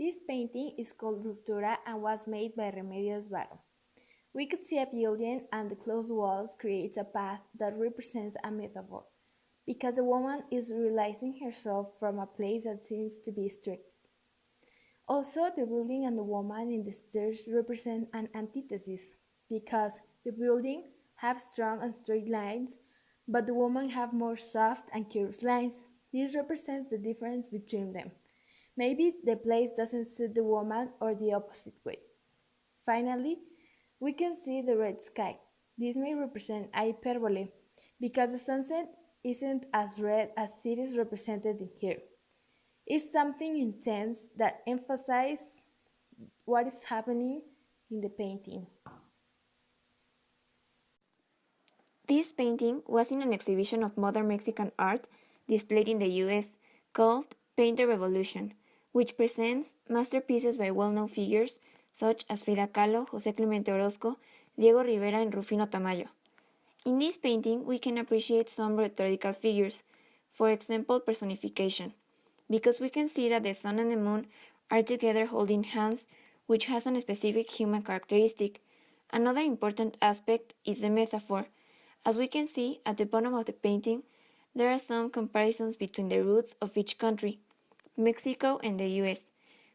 This painting is called Ruptura and was made by Remedios Varo. We could see a building and the closed walls creates a path that represents a metaphor, because a woman is realizing herself from a place that seems to be strict. Also, the building and the woman in the stairs represent an antithesis, because the building have strong and straight lines, but the woman have more soft and curious lines. This represents the difference between them. Maybe the place doesn't suit the woman or the opposite way. Finally, we can see the red sky. This may represent hyperbole, because the sunset isn't as red as it is represented in here. It's something intense that emphasizes what is happening in the painting. This painting was in an exhibition of modern Mexican art displayed in the US called Paint the Revolution, which presents masterpieces by well-known figures such as Frida Kahlo, José Clemente Orozco, Diego Rivera, and Rufino Tamayo. In this painting, we can appreciate some rhetorical figures, for example, personification, because we can see that the sun and the moon are together holding hands, which has a specific human characteristic. Another important aspect is the metaphor. As we can see at the bottom of the painting, there are some comparisons between the roots of each country, Mexico and the US,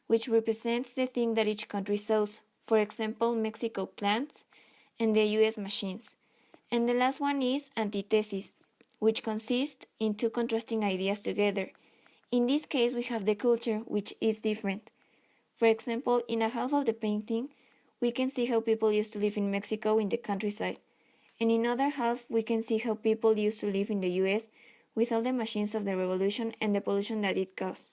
which represents the thing that each country sows, for example, Mexico plants and the US machines. And the last one is antithesis, which consists in two contrasting ideas together. In this case, we have the culture, which is different. For example, in a half of the painting, we can see how people used to live in Mexico in the countryside. And in other half, we can see how people used to live in the US with all the machines of the revolution and the pollution that it caused.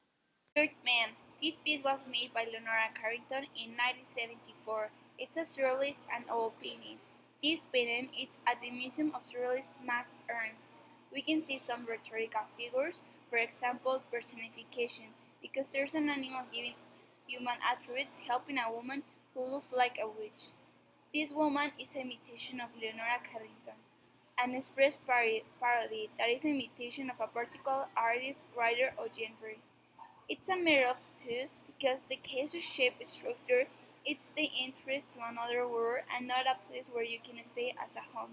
Third Man. This piece was made by Leonora Carrington in 1974. It's a surrealist and oil painting. This painting is at the Museum of Surrealist Max Ernst. We can see some rhetorical figures, for example, personification, because there's an animal giving human attributes helping a woman who looks like a witch. This woman is an imitation of Leonora Carrington, an express parody that is an imitation of a particular artist, writer, or genre. It's a matter of two because the case of shape structure it's the entrance to another world and not a place where you can stay as a home.